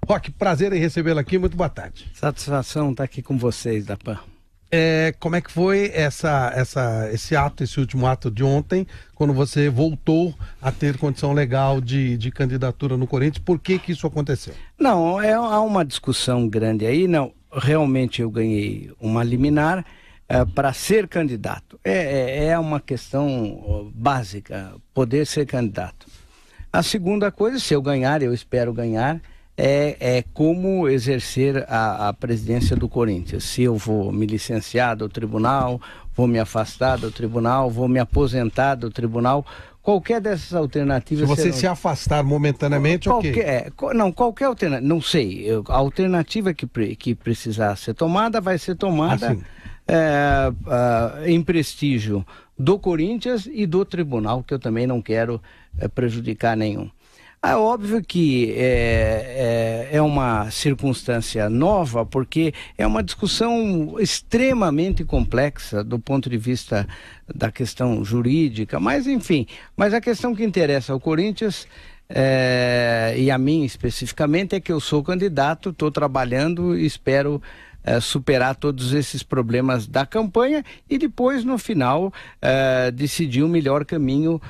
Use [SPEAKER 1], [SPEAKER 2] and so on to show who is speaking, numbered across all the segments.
[SPEAKER 1] Roque, prazer em recebê-lo aqui, muito boa tarde.
[SPEAKER 2] Satisfação estar aqui com vocês da PAN.
[SPEAKER 1] Como é que foi esse último ato de ontem, quando você voltou a ter condição legal de candidatura no Corinthians? Por que isso aconteceu?
[SPEAKER 2] Não, há uma discussão grande aí. Não, realmente eu ganhei uma liminar para ser candidato. É uma questão básica, poder ser candidato. A segunda coisa, se eu ganhar, eu espero ganhar, é como exercer a presidência do Corinthians. Se eu vou me licenciar do tribunal, vou me afastar do tribunal, vou me aposentar do tribunal, qualquer dessas alternativas...
[SPEAKER 1] Se você se afastar momentaneamente,
[SPEAKER 2] qualquer alternativa, não sei, a alternativa que precisar ser tomada, vai ser tomada em prestígio do Corinthians e do tribunal, que eu também não quero prejudicar nenhum. É óbvio que é uma circunstância nova, porque é uma discussão extremamente complexa do ponto de vista da questão jurídica, mas enfim, mas a questão que interessa ao Corinthians e a mim especificamente é que eu sou candidato, estou trabalhando e espero superar todos esses problemas da campanha e depois no final decidir o melhor caminho,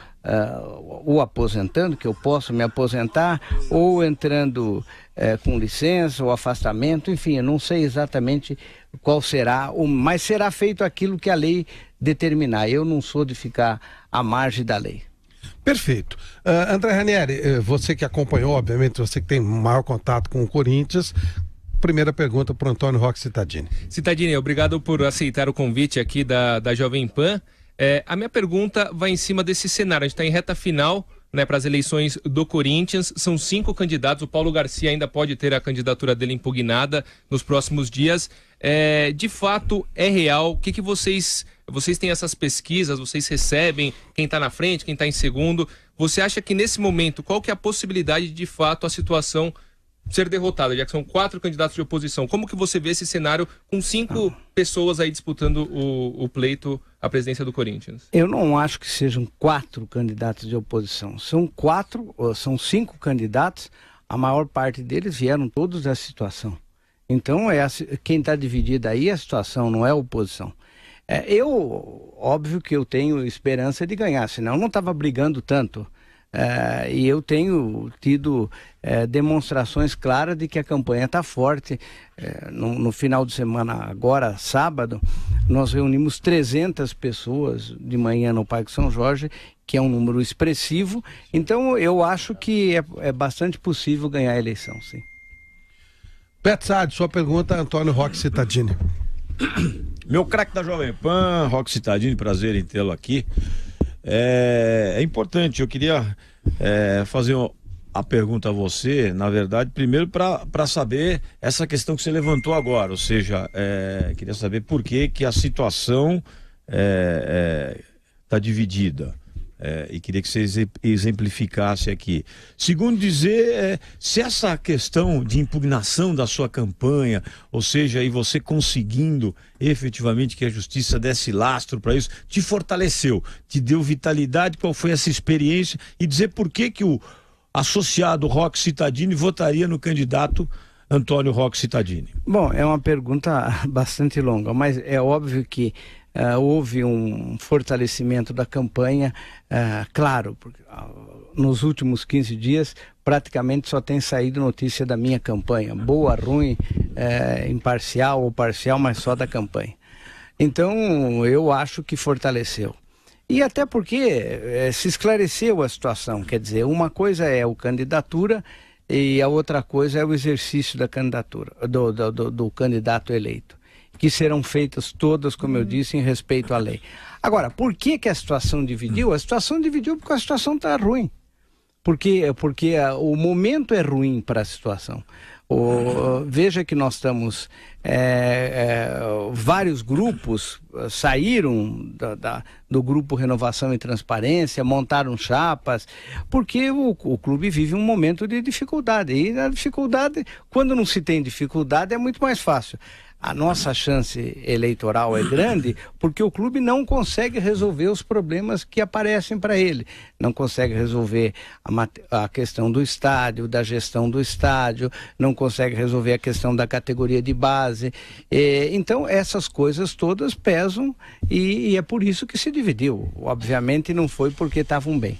[SPEAKER 2] ou aposentando, que eu posso me aposentar, ou entrando com licença ou afastamento, enfim, eu não sei exatamente qual será, mas será feito aquilo que a lei determinar. Eu não sou de ficar à margem da lei.
[SPEAKER 1] Perfeito. André Ranieri, você que acompanhou, obviamente, você que tem maior contato com o Corinthians, primeira pergunta para o Antônio Roque Cittadini.
[SPEAKER 3] Cittadini, obrigado por aceitar o convite aqui da Jovem Pan. A minha pergunta vai em cima desse cenário. A gente está em reta final, né, para as eleições do Corinthians. São 5 candidatos. O Paulo Garcia ainda pode ter a candidatura dele impugnada nos próximos dias. De fato, é real? O que vocês têm essas pesquisas? Vocês recebem quem está na frente, quem está em segundo? Você acha que nesse momento, qual que é a possibilidade de fato a situação ser derrotada, já que são 4 candidatos de oposição? Como que você vê esse cenário com 5 pessoas aí disputando o pleito à presidência do Corinthians?
[SPEAKER 2] Eu não acho que sejam 4 candidatos de oposição. São 5 candidatos, a maior parte deles vieram todos da situação. Então, quem está dividido aí é a situação, não é a oposição. Óbvio que eu tenho esperança de ganhar, senão eu não estava brigando tanto. E eu tenho tido demonstrações claras de que a campanha está forte. No final de semana, agora, sábado, nós reunimos 300 pessoas de manhã no Parque São Jorge, que é um número expressivo. Então, eu acho que é bastante possível ganhar a eleição, sim.
[SPEAKER 1] Beto Saad, sua pergunta, Antônio Roque Cittadini.
[SPEAKER 4] Meu craque da Jovem Pan, Roque Cittadini, prazer em tê-lo aqui. É importante, eu queria fazer a pergunta a você, na verdade, primeiro para saber essa questão que você levantou agora, ou seja, queria saber por que a situação está dividida. E queria que você exemplificasse aqui. Segundo dizer, se essa questão de impugnação da sua campanha, ou seja, e você conseguindo efetivamente que a justiça desse lastro para isso, te fortaleceu, te deu vitalidade, qual foi essa experiência, e dizer por que o associado Roque Cittadini votaria no candidato Antônio Roque Cittadini.
[SPEAKER 2] Bom, é uma pergunta bastante longa, mas é óbvio que houve um fortalecimento da campanha, claro, porque nos últimos 15 dias praticamente só tem saído notícia da minha campanha, boa, ruim, imparcial ou parcial, mas só da campanha. Então eu acho que fortaleceu. E até porque se esclareceu a situação, quer dizer, uma coisa é a candidatura e a outra coisa é o exercício da candidatura, do candidato eleito, que serão feitas todas, como eu disse, em respeito à lei. Agora, por que a situação dividiu? A situação dividiu porque a situação está ruim. Porque o momento é ruim para a situação. Veja que nós estamos... vários grupos saíram do grupo Renovação e Transparência, montaram chapas, porque o clube vive um momento de dificuldade. E a dificuldade, quando não se tem dificuldade, é muito mais fácil. a nossa chance eleitoral é grande porque o clube não consegue resolver os problemas que aparecem para ele. Não consegue resolver a questão do estádio, da gestão do estádio, não consegue resolver a questão da categoria de base. Então, essas coisas todas pesam e é por isso que se dividiu. Obviamente não foi porque estavam bem.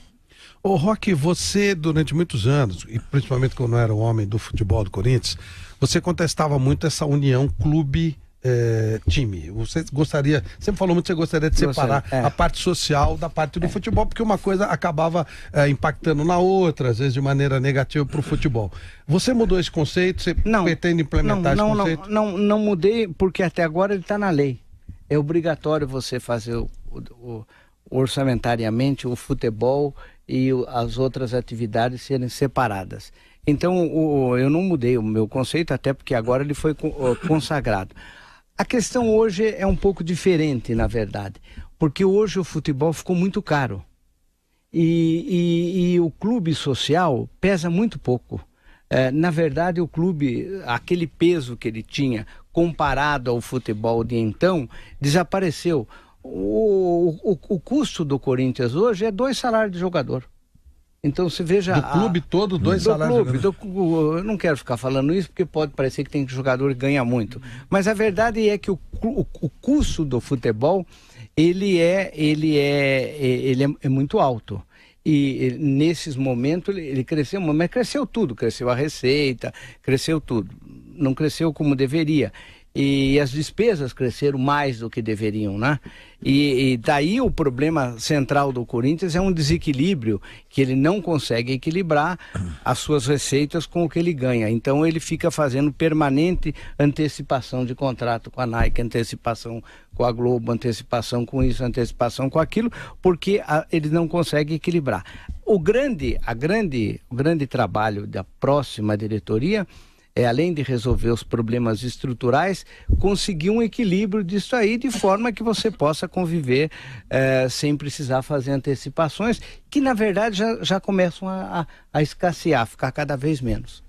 [SPEAKER 1] Ô Roque, você durante muitos anos, e principalmente quando era o homem do futebol do Corinthians, você contestava muito essa união clube-time. Você gostaria, sempre falou muito que você gostaria de separar a parte social da parte do futebol, porque uma coisa acabava impactando na outra, às vezes de maneira negativa para o futebol. Você mudou esse conceito? Você pretende implementar esse conceito?
[SPEAKER 2] Não mudei, porque até agora ele está na lei. É obrigatório você fazer orçamentariamente o futebol e as outras atividades serem separadas. Então, eu não mudei o meu conceito, até porque agora ele foi consagrado. A questão hoje é um pouco diferente, na verdade, porque hoje o futebol ficou muito caro. E o clube social pesa muito pouco. Na verdade, o clube, aquele peso que ele tinha comparado ao futebol de então, desapareceu. O custo do Corinthians hoje é 2 salários de jogador. Então você veja...
[SPEAKER 1] Do clube todo, 2 salários de jogador.
[SPEAKER 2] Eu não quero ficar falando isso porque pode parecer que tem jogador que ganha muito. Mas a verdade é que o custo do futebol, ele é muito alto. E nesses momentos ele cresceu, mas cresceu tudo. Cresceu a receita, cresceu tudo. Não cresceu como deveria. E as despesas cresceram mais do que deveriam, né? E daí o problema central do Corinthians é um desequilíbrio que ele não consegue equilibrar as suas receitas com o que ele ganha. Então ele fica fazendo permanente antecipação de contrato com a Nike, antecipação com a Globo, antecipação com isso, antecipação com aquilo, porque ele não consegue equilibrar. O grande trabalho da próxima diretoria além de resolver os problemas estruturais, conseguir um equilíbrio disso aí, de forma que você possa conviver sem precisar fazer antecipações, que na verdade já começam a escassear, ficar cada vez menos.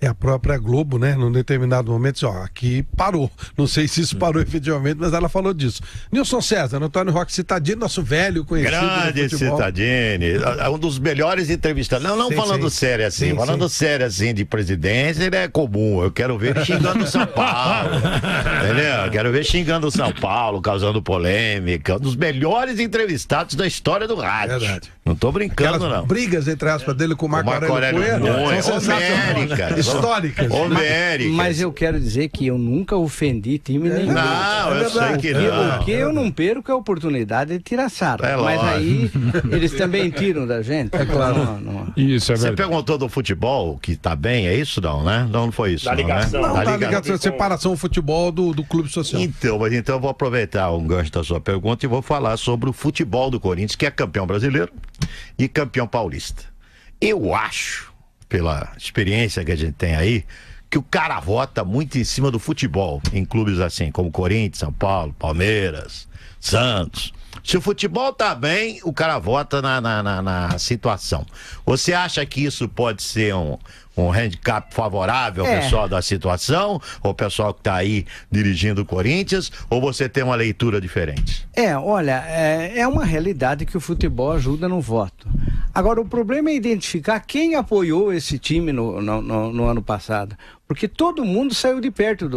[SPEAKER 1] A própria Globo, né, num determinado momento, disse, aqui parou. Não sei se isso parou efetivamente, mas ela falou disso. Nilson César, Antônio Roque Cittadini, nosso velho conhecido.
[SPEAKER 5] Grande Cittadini, um dos melhores entrevistados. Não falando sério assim, falando sério assim de presidência, ele é comum. Eu quero ver ele xingando São Paulo. Entendeu? Eu quero ver xingando São Paulo, causando polêmica. Um dos melhores entrevistados da história do rádio. Verdade. Não tô brincando,
[SPEAKER 1] aquelas
[SPEAKER 5] não.
[SPEAKER 1] Brigas, entre aspas, dele com o Marco Aurélio
[SPEAKER 5] Cunha, históricas.
[SPEAKER 2] Mas eu quero dizer que eu nunca ofendi time nenhum.
[SPEAKER 5] Não, eu sei que não.
[SPEAKER 2] Porque eu não perco a oportunidade de tirar sarro. Mas aí eles também tiram da gente. É claro.
[SPEAKER 5] Isso é verdade. Você perguntou do futebol, que tá bem, é isso não, né? Não foi isso.
[SPEAKER 1] Da ligação. Não, da ligação, separação do futebol do clube social.
[SPEAKER 5] Então eu vou aproveitar um gancho da sua pergunta e vou falar sobre o futebol do Corinthians, que é campeão brasileiro e campeão paulista. Eu acho, pela experiência que a gente tem aí, que o cara vota muito em cima do futebol, em clubes assim, como Corinthians, São Paulo, Palmeiras, Santos. Se o futebol tá bem, o cara vota na situação. Você acha que isso pode ser um handicap favorável ao pessoal da situação, ou pessoal que tá aí dirigindo o Corinthians, ou você tem uma leitura diferente?
[SPEAKER 2] Olha, é uma realidade que o futebol ajuda no voto. Agora, o problema é identificar quem apoiou esse time no ano passado. Porque todo mundo saiu de perto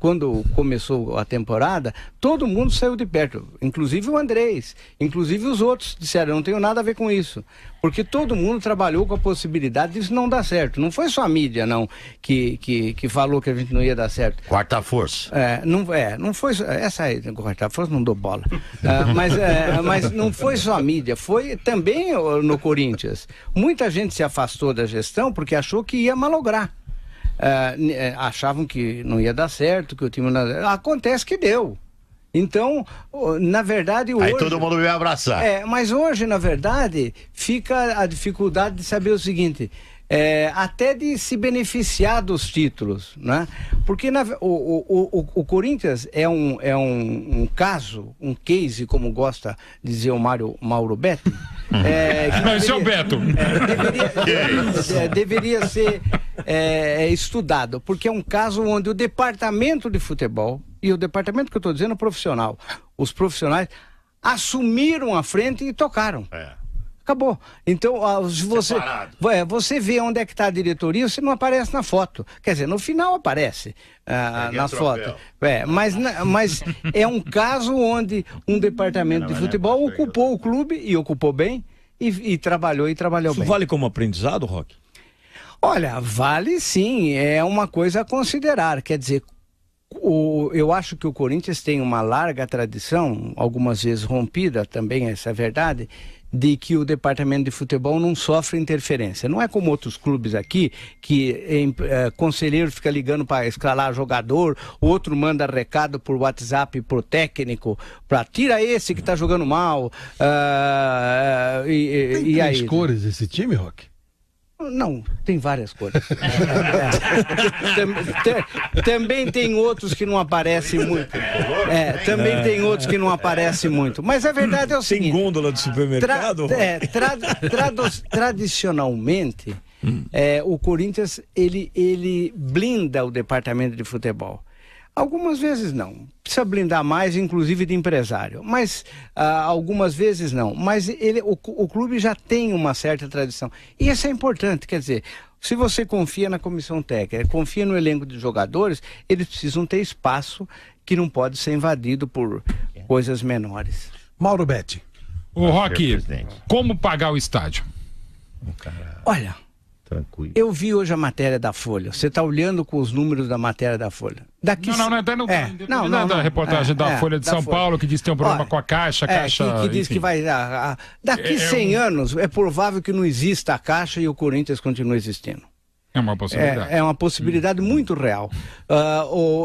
[SPEAKER 2] quando começou a temporada, todo mundo saiu de perto, inclusive o Andrés, inclusive os outros disseram, não tenho nada a ver com isso. Porque todo mundo trabalhou com a possibilidade disso não dar certo. Não foi só a mídia, não, que falou que a gente não ia dar certo.
[SPEAKER 5] Quarta força.
[SPEAKER 2] Não foi só, essa aí, quarta força, não dou bola. Mas não foi só a mídia, foi também no Corinthians. Muita gente se afastou da gestão porque achou que ia malograr. Achavam que não ia dar certo, que o time não ia dar... Acontece que deu. Então, na verdade, hoje...
[SPEAKER 5] Aí todo mundo veio abraçar.
[SPEAKER 2] Mas hoje, na verdade, fica a dificuldade de saber o seguinte... até de se beneficiar dos títulos, né? Porque o Corinthians é um caso, um case, como gosta de dizer o Mauro Betti.
[SPEAKER 6] Não, esse é o Beto.
[SPEAKER 2] Deveria ser estudado, porque é um caso onde o departamento de futebol, e o departamento que eu estou dizendo é profissional, os profissionais assumiram a frente e tocaram. Acabou. Então, você vê onde é que está a diretoria, você não aparece na foto. Quer dizer, no final aparece na foto. Mas é um caso onde um departamento de futebol ocupou o clube, e ocupou bem, e trabalhou bem.
[SPEAKER 4] Isso vale como aprendizado, Roque?
[SPEAKER 2] Olha, vale sim, é uma coisa a considerar. Quer dizer, eu acho que o Corinthians tem uma larga tradição, algumas vezes rompida também, essa é a verdade, de que o departamento de futebol não sofre interferência. Não é como outros clubes aqui, que conselheiro fica ligando para escalar jogador, o outro manda recado por WhatsApp pro técnico, para tira esse que tá jogando mal.
[SPEAKER 1] Tem três cores esse time, Roque?
[SPEAKER 2] Não, tem várias cores. Também tem outros que não aparecem muito. Também tem outros que não aparecem muito. Mas a verdade é o seguinte...
[SPEAKER 4] Tem gôndola de supermercado?
[SPEAKER 2] Tradicionalmente, o Corinthians, ele blinda o departamento de futebol. Algumas vezes não. Precisa blindar mais, inclusive de empresário. Mas algumas vezes não. Mas o clube já tem uma certa tradição. E isso é importante. Quer dizer, se você confia na comissão técnica, confia no elenco de jogadores, eles precisam ter espaço que não pode ser invadido por coisas menores.
[SPEAKER 1] Mauro Betti.
[SPEAKER 6] Ô, Roque, como pagar o estádio?
[SPEAKER 2] Olha...
[SPEAKER 5] Tranquilo.
[SPEAKER 2] Eu vi hoje a matéria da Folha. Você está olhando com os números da matéria da Folha.
[SPEAKER 6] Não, da reportagem da Folha de São Paulo, que diz que tem um problema com a Caixa.
[SPEAKER 2] Que diz que vai... daqui 100 anos, é provável que não exista a Caixa e o Corinthians continue existindo.
[SPEAKER 6] É uma possibilidade.
[SPEAKER 2] É uma possibilidade muito real.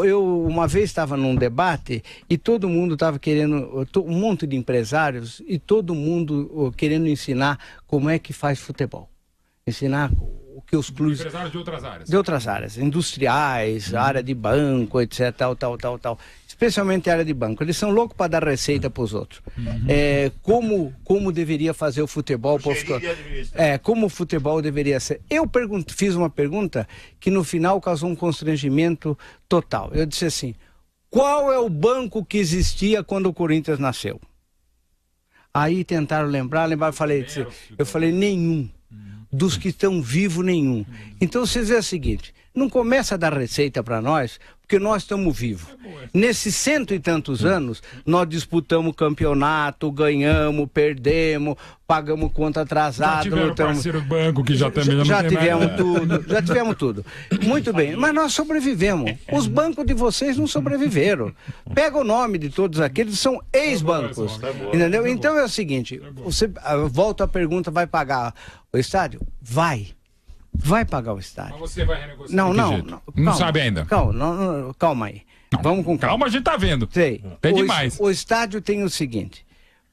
[SPEAKER 2] Eu uma vez estava num debate e todo mundo estava querendo, um monte de empresários, e todo mundo querendo ensinar como é que faz futebol. Ensinar o que os clubes...
[SPEAKER 6] Empresários de outras áreas.
[SPEAKER 2] De outras áreas, industriais, área de banco, etc, tal. Especialmente a área de banco. Eles são loucos para dar receita para os outros. Como deveria fazer o futebol... como o futebol deveria ser. Eu fiz uma pergunta que no final causou um constrangimento total. Eu disse assim, qual é o banco que existia quando o Corinthians nasceu? Aí tentaram lembrar, eu falei, nenhum. Dos que estão vivos, nenhum. Então vocês veem o seguinte, não começa a dar receita para nós, porque nós estamos vivos. Nesses 100 e tantos anos, nós disputamos campeonato, ganhamos, perdemos, pagamos conta atrasada.
[SPEAKER 6] Já tivemos parceiro banco que já também
[SPEAKER 2] já tivemos tudo. Muito bem, mas nós sobrevivemos. Os bancos de vocês não sobreviveram. Pega o nome de todos aqueles, são ex-bancos. Entendeu? Então é o seguinte, você volta à pergunta, vai pagar o estádio? Vai pagar o estádio.
[SPEAKER 6] Mas você vai renegociar?
[SPEAKER 2] Não
[SPEAKER 6] sabe ainda.
[SPEAKER 2] Calma aí. Vamos com calma.
[SPEAKER 6] Calma, a gente tá vendo.
[SPEAKER 2] Sei.
[SPEAKER 6] Tem demais.
[SPEAKER 2] O estádio tem o seguinte.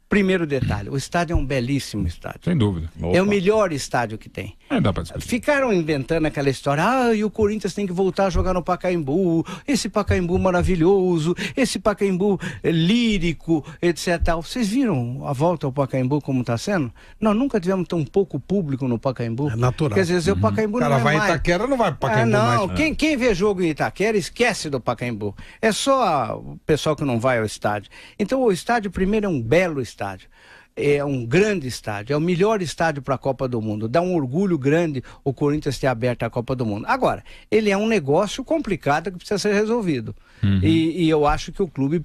[SPEAKER 2] Primeiro detalhe, o estádio é um belíssimo estádio.
[SPEAKER 6] Sem dúvida.
[SPEAKER 2] É o melhor estádio que tem.
[SPEAKER 6] Dá pra discutir.
[SPEAKER 2] Ficaram inventando aquela história, e o Corinthians tem que voltar a jogar no Pacaembu, esse Pacaembu maravilhoso, esse Pacaembu lírico, etc. Vocês viram a volta ao Pacaembu como está sendo? Nós nunca tivemos tão pouco público no Pacaembu.
[SPEAKER 1] É natural.
[SPEAKER 2] Quer dizer, o Pacaembu não é mais...
[SPEAKER 1] O cara vai em Itaquera, não vai pro Pacaembu mais.
[SPEAKER 2] Quem vê jogo em Itaquera esquece do Pacaembu. É só o pessoal que não vai ao estádio. Então o estádio primeiro é um belo estádio. É um grande estádio, é o melhor estádio para a Copa do Mundo. Dá um orgulho grande o Corinthians ter aberto a Copa do Mundo. Agora, ele é um negócio complicado que precisa ser resolvido. E eu acho que o clube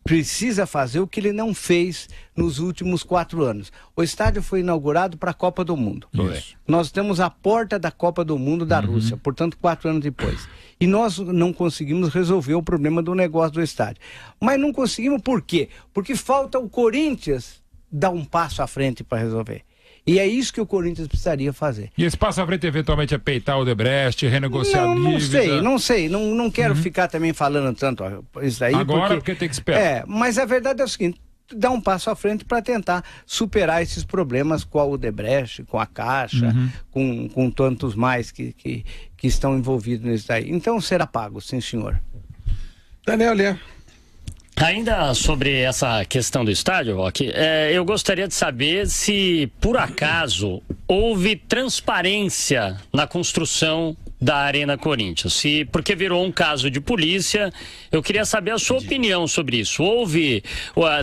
[SPEAKER 2] precisa fazer o que ele não fez nos últimos 4 anos. O estádio foi inaugurado para a Copa do Mundo. Nós estamos à porta da Copa do Mundo da Rússia, portanto 4 anos depois. E nós não conseguimos resolver o problema do negócio do estádio. Mas não conseguimos por quê? Porque falta o Corinthians dar um passo à frente para resolver. E é isso que o Corinthians precisaria fazer.
[SPEAKER 6] E esse passo à frente eventualmente é peitar o Odebrecht, renegociar a dívida?
[SPEAKER 2] Não sei. Não quero ficar também falando tanto isso aí.
[SPEAKER 6] Agora porque tem que esperar.
[SPEAKER 2] Mas a verdade é o seguinte, dar um passo à frente para tentar superar esses problemas com a Odebrecht, com a Caixa, com tantos mais que estão envolvidos nisso daí. Então será pago, sim senhor.
[SPEAKER 1] Daniel Lian.
[SPEAKER 7] Ainda sobre essa questão do estádio, Roque, eu gostaria de saber se, por acaso, houve transparência na construção da Arena Corinthians. Porque virou um caso de polícia, eu queria saber a sua opinião sobre isso. Houve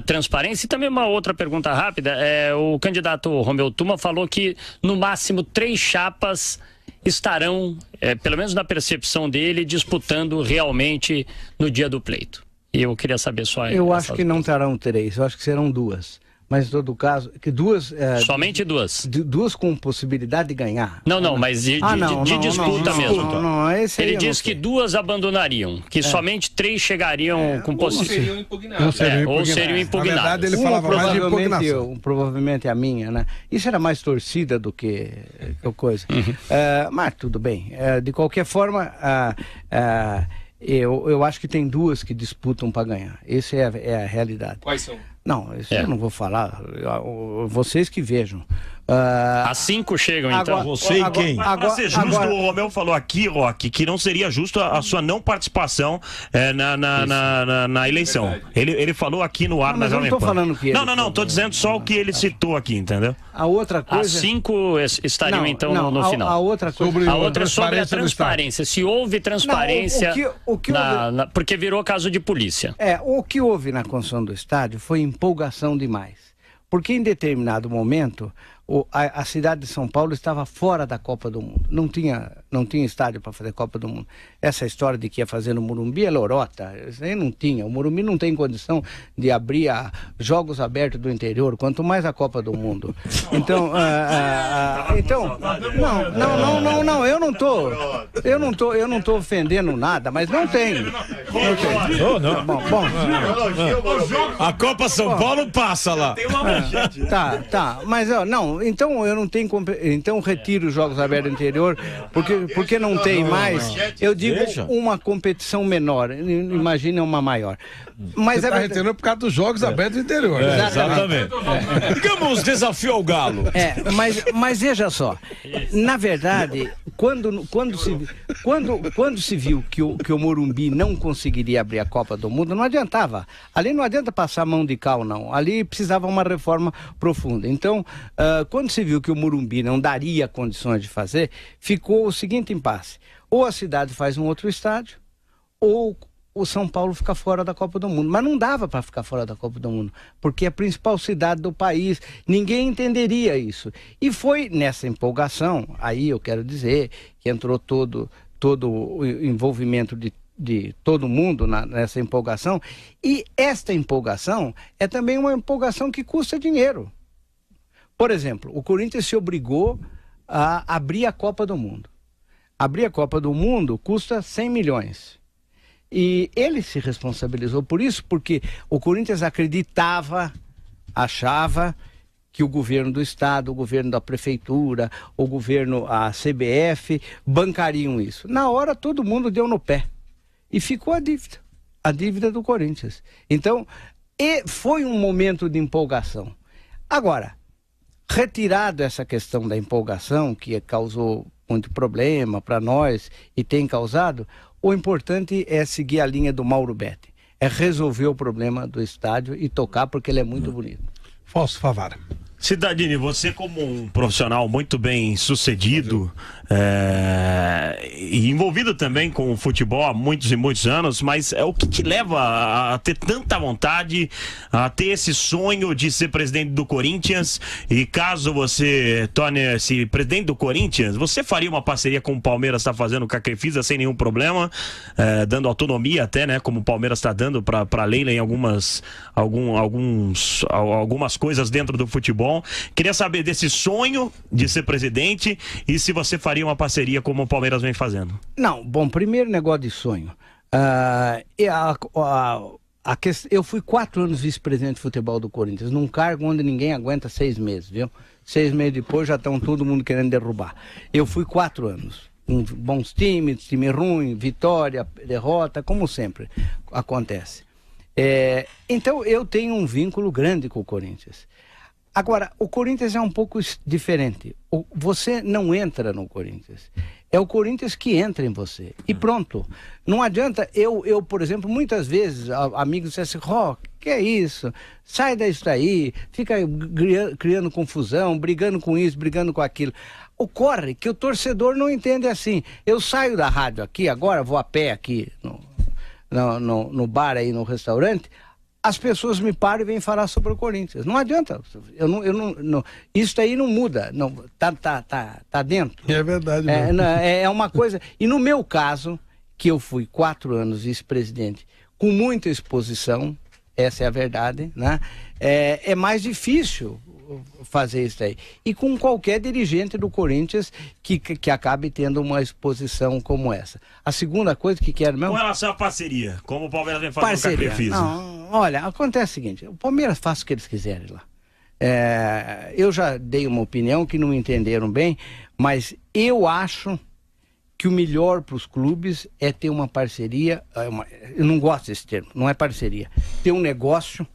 [SPEAKER 7] transparência? E também uma outra pergunta rápida. O candidato Romeu Tuma falou que, no máximo, 3 chapas estarão, pelo menos na percepção dele, disputando realmente no dia do pleito. E eu queria saber só...
[SPEAKER 2] Eu acho que não terão 3, eu acho que serão 2. Mas em todo caso, que 2...
[SPEAKER 7] Somente 2?
[SPEAKER 2] 2 com possibilidade de ganhar.
[SPEAKER 7] Não, mas de disputa mesmo. Ele disse que 2 abandonariam, que somente 3 chegariam com possibilidade. Ou seriam impugnados.
[SPEAKER 1] Na verdade, ele falava mais de impugnação.
[SPEAKER 2] Provavelmente a minha, né? Isso era mais torcida do que coisa. Mas tudo bem. De qualquer forma... Eu acho que tem 2 que disputam para ganhar. Essa é a realidade.
[SPEAKER 3] Quais são?
[SPEAKER 2] Não, isso eu não vou falar. Vocês que vejam.
[SPEAKER 7] As 5 chegam, então.
[SPEAKER 4] Agora, você e quem?
[SPEAKER 8] Para ser justo, o Romeu falou aqui, Roque, que não seria justo a sua não participação na eleição. Ele falou aqui no ar,
[SPEAKER 2] mas eu não estou falando que
[SPEAKER 8] Não, estou dizendo só o que ele citou aqui, entendeu?
[SPEAKER 2] A outra coisa...
[SPEAKER 7] As 5 estariam, então, no final.
[SPEAKER 2] A outra coisa...
[SPEAKER 7] A outra é sobre a transparência. Se houve transparência... Porque virou caso de polícia.
[SPEAKER 2] O que houve na construção do estádio foi empolgação demais. Porque em determinado momento, a cidade de São Paulo estava fora da Copa do Mundo. Não tinha estádio para fazer Copa do Mundo. Essa história de que ia fazer no Morumbi é lorota. Isso aí não tinha. O Morumbi não tem condição de abrir jogos abertos do interior, quanto mais a Copa do Mundo. Então, não, eu não tô ofendendo nada, mas não tem. Bom.
[SPEAKER 4] A Copa São Paulo passa lá.
[SPEAKER 2] Tá, mas não, então eu não tenho, então retiro os jogos abertos do interior, porque não tem mais. Eu digo uma competição menor, imagina uma maior. Mas
[SPEAKER 1] você está retirando por causa dos jogos abertos do interior.
[SPEAKER 4] Exatamente. Digamos, desafio ao Galo.
[SPEAKER 2] Mas veja só, na verdade, quando se viu que o Morumbi não conseguiria abrir a Copa do Mundo, não adiantava. Ali não adianta passar a mão de cal, não. Ali precisava uma reforma profunda. Então, quando se viu que o Morumbi não daria condições de fazer, ficou o seguinte impasse. Ou a cidade faz um outro estádio, ou o São Paulo fica fora da Copa do Mundo. Mas não dava para ficar fora da Copa do Mundo, porque é a principal cidade do país. Ninguém entenderia isso. E foi nessa empolgação, aí eu quero dizer, que entrou todo o envolvimento de todo mundo nessa empolgação. E esta empolgação é também uma empolgação que custa dinheiro. Por exemplo, o Corinthians se obrigou a abrir a Copa do Mundo. Abrir a Copa do Mundo custa 100 milhões. E ele se responsabilizou por isso, porque o Corinthians achava que o governo do estado, o governo da prefeitura, o governo, a CBF, bancariam isso. Na hora todo mundo deu no pé. E ficou a dívida do Corinthians. Então, foi um momento de empolgação. Agora, retirado essa questão da empolgação, que causou muito problema para nós e tem causado, o importante é seguir a linha do Mauro Betti. É resolver o problema do estádio e tocar, porque ele é muito bonito.
[SPEAKER 1] Fausto Favara.
[SPEAKER 8] Cidadini, você como um profissional muito bem sucedido e envolvido também com o futebol há muitos e muitos anos, mas o que te leva a ter tanta vontade, a ter esse sonho de ser presidente do Corinthians? E caso você torne-se presidente do Corinthians, você faria uma parceria com o Palmeiras está fazendo com a Crefisa sem nenhum problema, dando autonomia até, né, como o Palmeiras está dando para a Leila em algumas coisas dentro do futebol. Queria saber desse sonho de ser presidente e se você faria uma parceria como o Palmeiras vem fazendo.
[SPEAKER 2] Não, bom, primeiro negócio de sonho. Eu fui 4 anos vice-presidente de futebol do Corinthians, num cargo onde ninguém aguenta 6 meses, viu? 6 meses depois já estão todo mundo querendo derrubar. Eu fui 4 anos, com bons times, time ruim, vitória, derrota, como sempre acontece. Então eu tenho um vínculo grande com o Corinthians. Agora, o Corinthians é um pouco diferente. Você não entra no Corinthians. É o Corinthians que entra em você. E pronto. Não adianta eu por exemplo, muitas vezes, amigos dizem assim, que é isso? Sai disso daí, fica criando confusão, brigando com isso, brigando com aquilo. Ocorre que o torcedor não entende assim. Eu saio da rádio aqui, agora vou a pé aqui no bar aí, no restaurante, as pessoas me param e vêm falar sobre o Corinthians. Não adianta. Isso aí não muda. Não, tá dentro.
[SPEAKER 1] É verdade.
[SPEAKER 2] É uma coisa. E no meu caso, que eu fui 4 anos vice-presidente, com muita exposição, essa é a verdade, né? É mais difícil fazer isso aí. E com qualquer dirigente do Corinthians que acabe tendo uma exposição como essa. A segunda coisa que quero mesmo...
[SPEAKER 8] Com relação à parceria, como o Palmeiras vem fazendo com a Crefisa.
[SPEAKER 2] Não, olha, acontece o seguinte, o Palmeiras faz o que eles quiserem lá. Eu já dei uma opinião que não entenderam bem, mas eu acho que o melhor para os clubes é ter uma parceria, eu não gosto desse termo, não é parceria, ter um negócio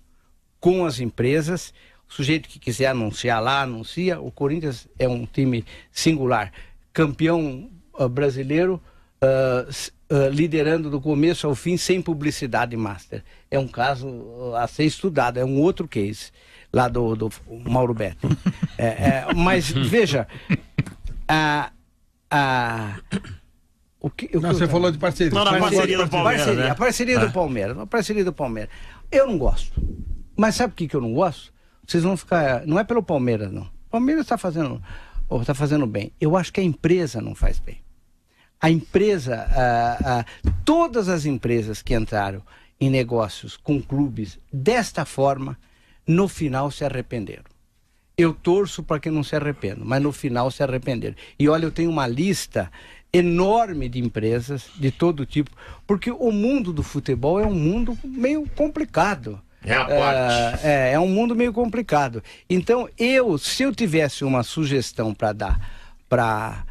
[SPEAKER 2] com as empresas. O sujeito que quiser anunciar lá, anuncia. O Corinthians é um time singular. Campeão brasileiro, liderando do começo ao fim, sem publicidade master. É um caso a ser estudado, é um outro case, lá do Mauro Betti. Mas, veja,
[SPEAKER 1] você falou de parceria.
[SPEAKER 8] Não, na parceria do Palmeiras, né?
[SPEAKER 2] A parceria do Palmeiras. Eu não gosto. Mas sabe por que eu não gosto? Vocês vão ficar... Não é pelo Palmeiras, não. O Palmeiras está fazendo bem. Eu acho que a empresa não faz bem. A empresa... todas as empresas que entraram em negócios com clubes desta forma, no final se arrependeram. Eu torço para que não se arrependam, mas no final se arrependeram. E olha, eu tenho uma lista enorme de empresas de todo tipo, porque o mundo do futebol é um mundo meio complicado. É um mundo meio complicado. Então, se eu tivesse uma sugestão para dar para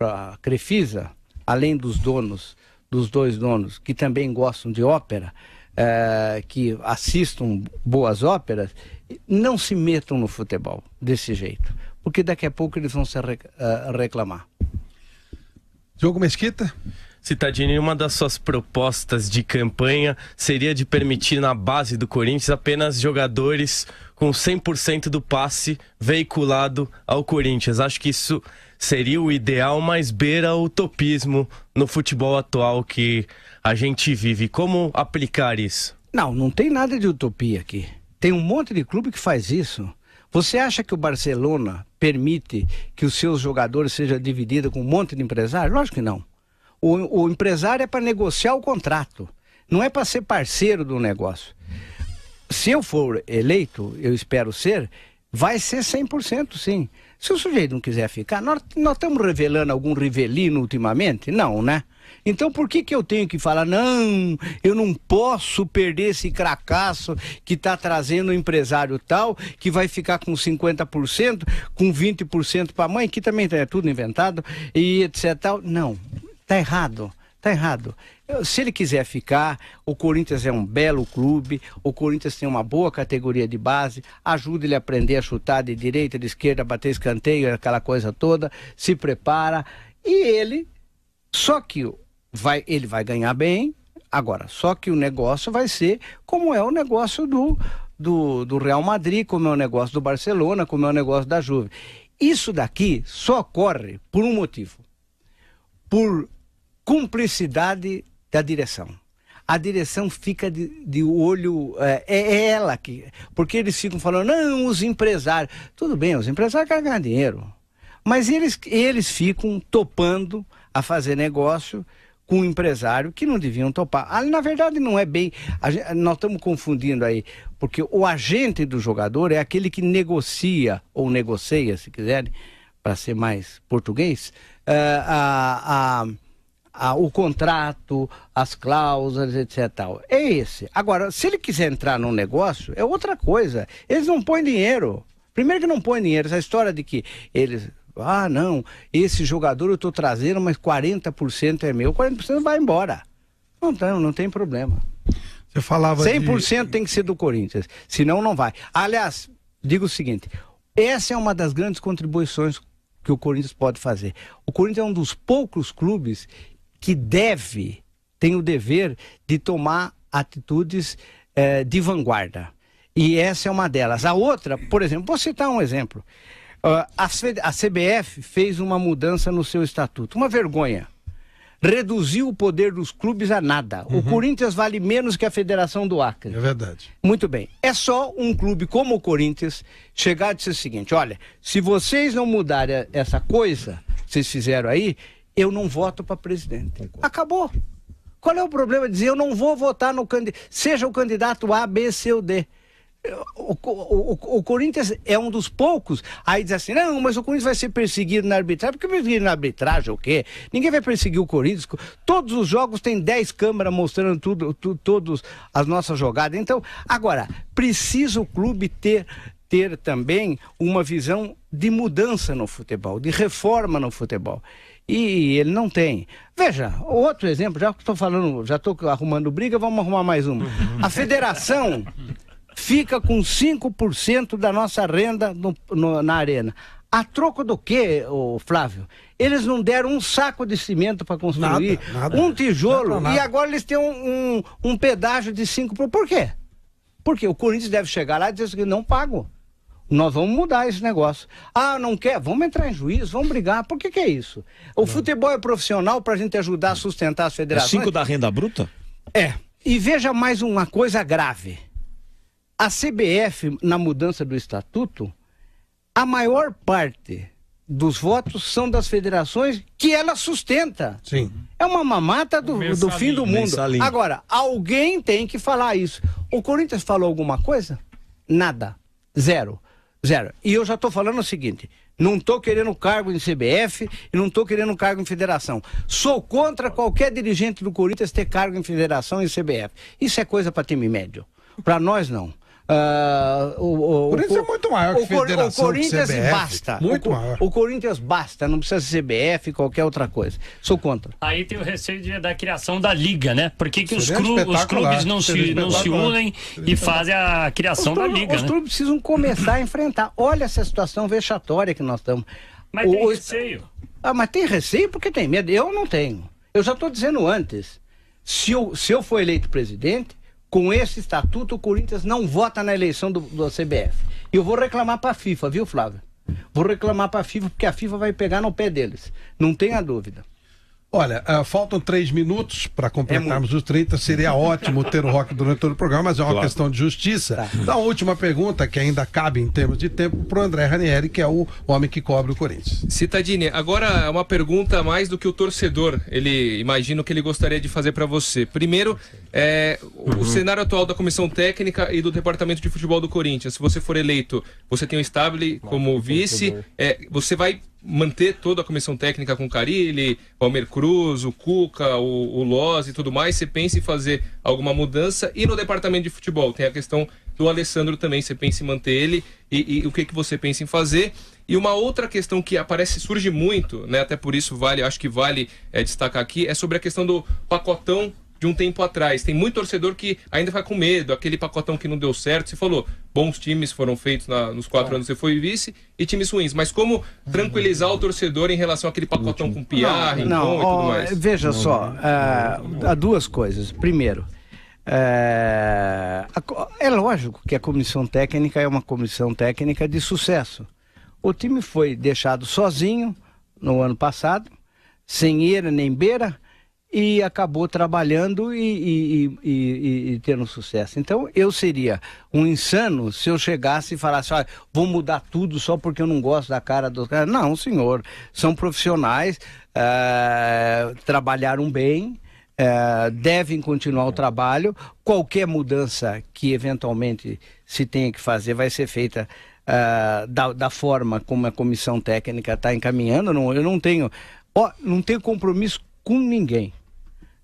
[SPEAKER 2] a Crefisa, além dos dois donos, que também gostam de ópera, que assistam boas óperas, não se metam no futebol desse jeito, porque daqui a pouco eles vão se reclamar.
[SPEAKER 1] Diogo Mesquita?
[SPEAKER 9] Cittadini, uma das suas propostas de campanha seria de permitir na base do Corinthians apenas jogadores com 100% do passe veiculado ao Corinthians. Acho que isso seria o ideal, mas beira o utopismo no futebol atual que a gente vive. Como aplicar isso?
[SPEAKER 2] Não tem nada de utopia aqui. Tem um monte de clube que faz isso. Você acha que o Barcelona permite que os seus jogadores sejam divididos com um monte de empresários? Lógico que não. O empresário é para negociar o contrato, não é para ser parceiro do negócio. Se eu for eleito, eu espero ser, vai ser 100% sim. Se o sujeito não quiser ficar, nós estamos revelando algum rivelino ultimamente? Não, né? Então por que eu tenho que falar, não, eu não posso perder esse cracaço que está trazendo um empresário tal, que vai ficar com 50%, com 20% para a mãe, que também é tudo inventado, e etc. Tal. Não. Tá errado. Se ele quiser ficar, o Corinthians é um belo clube, o Corinthians tem uma boa categoria de base, ajuda ele a aprender a chutar de direita, de esquerda, bater escanteio, aquela coisa toda, se prepara, e ele, ele vai ganhar bem, agora, só que o negócio vai ser como é o negócio do Real Madrid, como é o negócio do Barcelona, como é o negócio da Juve. Isso daqui só ocorre por um motivo, por cumplicidade da direção. A direção fica de olho, ela que... Porque eles ficam falando, não, os empresários... Tudo bem, os empresários querem ganhar dinheiro. Mas eles ficam topando a fazer negócio com um empresário que não deviam topar. Na verdade, não é bem... nós estamos confundindo aí, porque o agente do jogador é aquele que negocia, ou negocia, se quiserem, para ser mais português, o contrato, as cláusulas, etc. Tal. É esse. Agora, se ele quiser entrar num negócio, é outra coisa. Eles não põem dinheiro. Primeiro que não põem dinheiro. Essa história de que eles... não, esse jogador eu estou trazendo, mas 40% é meu. 40% vai embora. Não tem problema.
[SPEAKER 1] Você falava
[SPEAKER 2] 100% tem que ser do Corinthians, senão não vai. Aliás, digo o seguinte, essa é uma das grandes contribuições que o Corinthians pode fazer. O Corinthians é um dos poucos clubes que tem o dever de tomar atitudes de vanguarda. E essa é uma delas. A outra, por exemplo, vou citar um exemplo. A CBF fez uma mudança no seu estatuto, uma vergonha. Reduziu o poder dos clubes a nada. O Corinthians vale menos que a Federação do Acre.
[SPEAKER 1] É verdade.
[SPEAKER 2] Muito bem. É só um clube como o Corinthians chegar e dizer o seguinte, olha, se vocês não mudarem essa coisa que vocês fizeram aí, eu não voto para presidente. Acabou. Qual é o problema de dizer eu não vou votar no candidato, seja o candidato A, B, C ou D? O Corinthians é um dos poucos. Aí diz assim, não, mas o Corinthians vai ser perseguido na arbitragem. Por que perseguido na arbitragem o quê? Ninguém vai perseguir o Corinthians. Todos os jogos tem 10 câmeras mostrando todas as nossas jogadas. Então, agora, precisa o clube ter também uma visão de mudança no futebol, de reforma no futebol. E ele não tem. Veja, outro exemplo, já que estou falando, já estou arrumando briga, vamos arrumar mais uma. A federação fica com 5% da nossa renda na arena. A troco do quê, Flávio? Eles não deram um saco de cimento para construir, nada. Um tijolo, e agora eles têm um pedágio de 5%. Por quê? Porque o Corinthians deve chegar lá e dizer que não pago. Nós vamos mudar esse negócio. Ah, não quer? Vamos entrar em juízo, vamos brigar. Por que é isso? O futebol é profissional para a gente ajudar a sustentar as federações.
[SPEAKER 4] 5 da renda bruta?
[SPEAKER 2] É. E veja mais uma coisa grave. A CBF, na mudança do estatuto, a maior parte dos votos são das federações que ela sustenta.
[SPEAKER 1] Sim.
[SPEAKER 2] É uma mamata do fim do mundo.
[SPEAKER 4] Mensalinho.
[SPEAKER 2] Agora, alguém tem que falar isso. O Corinthians falou alguma coisa? Nada. Zero. E eu já estou falando o seguinte, não estou querendo cargo em CBF e não estou querendo cargo em federação. Sou contra qualquer dirigente do Corinthians ter cargo em federação e CBF. Isso é coisa para time médio. Para nós, não.
[SPEAKER 1] O Corinthians é muito maior que federação.
[SPEAKER 2] O Corinthians
[SPEAKER 1] que CBF,
[SPEAKER 2] basta.
[SPEAKER 1] Muito maior.
[SPEAKER 2] O Corinthians basta, não precisa ser CBF, qualquer outra coisa. Sou contra.
[SPEAKER 7] Aí tem o receio da criação da liga, né? Por que os clubes não se unem e fazem a criação da liga,
[SPEAKER 2] Os clubes precisam começar a enfrentar. Olha essa situação vexatória que nós estamos.
[SPEAKER 7] Mas tem receio.
[SPEAKER 2] Mas tem receio porque tem medo. Eu não tenho. Eu já estou dizendo antes. Se eu for eleito presidente, com esse estatuto, o Corinthians não vota na eleição do CBF. E eu vou reclamar para a FIFA, viu, Flávio? Vou reclamar para a FIFA, porque a FIFA vai pegar no pé deles. Não tenha dúvida.
[SPEAKER 1] Olha, faltam 3 minutos para completarmos os 30. Seria ótimo ter o Roque durante todo o programa, mas é uma questão de justiça. Tá. Então, a última pergunta, que ainda cabe em termos de tempo, para o André Ranieri, que é o homem que cobre o Corinthians.
[SPEAKER 3] Citadini, agora é uma pergunta mais do que o torcedor, imagino que ele gostaria de fazer para você. Primeiro, o cenário atual da comissão técnica e do departamento de futebol do Corinthians. Se você for eleito, você tem o Stabile como vice, você vai manter toda a comissão técnica com o Carille, o Almer Cruz, o Cuca, o Loz e tudo mais. Você pensa em fazer alguma mudança? E no departamento de futebol tem a questão do Alessandro também, você pensa em manter ele e o que você pensa em fazer? E uma outra questão que surge muito, né, até por isso acho que vale destacar aqui, é sobre a questão do pacotão de um tempo atrás. Tem muito torcedor que ainda fica com medo, aquele pacotão que não deu certo. Você falou, bons times foram feitos nos 4 anos que você foi vice, e times ruins. Mas como tranquilizar o torcedor em relação àquele pacotão com Piá, Rincon e tudo mais?
[SPEAKER 2] Veja só, há duas coisas. Primeiro, é lógico que a comissão técnica é uma comissão técnica de sucesso. O time foi deixado sozinho no ano passado, sem eira nem beira, e acabou trabalhando e tendo sucesso. Então, eu seria um insano se eu chegasse e falasse, olha, vou mudar tudo só porque eu não gosto da cara dos caras. Não, senhor, são profissionais, trabalharam bem, devem continuar o trabalho. Qualquer mudança que eventualmente se tenha que fazer vai ser feita da forma como a comissão técnica está encaminhando. Eu não tenho compromisso com ninguém.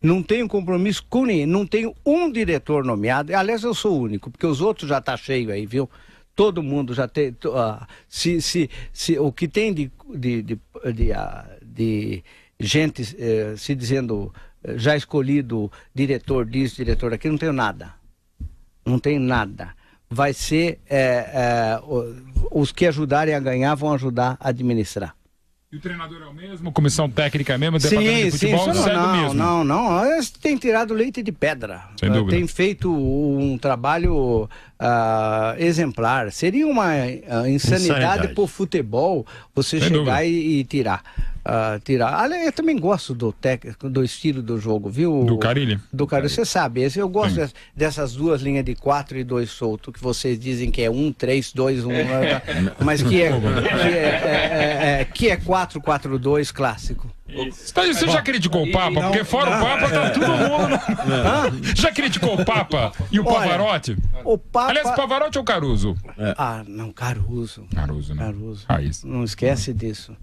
[SPEAKER 2] Não tenho compromisso com ninguém. Não tenho um diretor nomeado. Aliás, eu sou o único, porque os outros já tá cheio aí, viu? Todo mundo já tem. O que tem de gente se dizendo já escolhido diretor disso, diretor daquilo, não tenho nada. Não tem nada. Vai ser, os que ajudarem a ganhar vão ajudar a administrar.
[SPEAKER 6] E o treinador é o mesmo? Comissão técnica é mesmo? Departamento de futebol segue o mesmo?
[SPEAKER 2] Não. Eles têm tirado leite de pedra.
[SPEAKER 6] Sem dúvida.
[SPEAKER 2] Tem feito um trabalho exemplar. Seria uma insanidade para o futebol você
[SPEAKER 6] Sem
[SPEAKER 2] chegar
[SPEAKER 6] dúvida.
[SPEAKER 2] e tirar. Aliás, eu também gosto do estilo do jogo, viu?
[SPEAKER 6] Do Carille?
[SPEAKER 2] Do Carille, você sabe. Eu gosto dessas duas linhas de 4 e 2 solto, que vocês dizem que é 1, 3, 2, 1, mas que é 4, 4, 2 clássico.
[SPEAKER 6] Você já criticou o Papa? Porque fora o Papa tá todo mundo. Já criticou o Papa e o Pavarotti?
[SPEAKER 2] O Papa...
[SPEAKER 6] Aliás, Pavarotti ou Caruso?
[SPEAKER 2] Não, Caruso.
[SPEAKER 6] Caruso, né?
[SPEAKER 2] Caruso. Não esquece disso.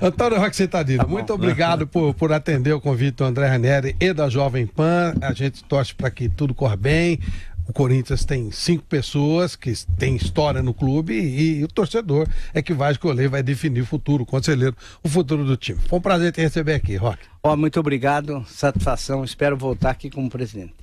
[SPEAKER 1] Antônio Roque Cittadino, muito obrigado por atender o convite do André Ranieri e da Jovem Pan. A gente torce para que tudo corra bem. O Corinthians tem 5 pessoas que têm história no clube e o torcedor é que vai escolher, vai definir o futuro, o conselheiro, o futuro do time. Foi um prazer te receber aqui, Roque.
[SPEAKER 2] Muito obrigado, satisfação. Espero voltar aqui como presidente.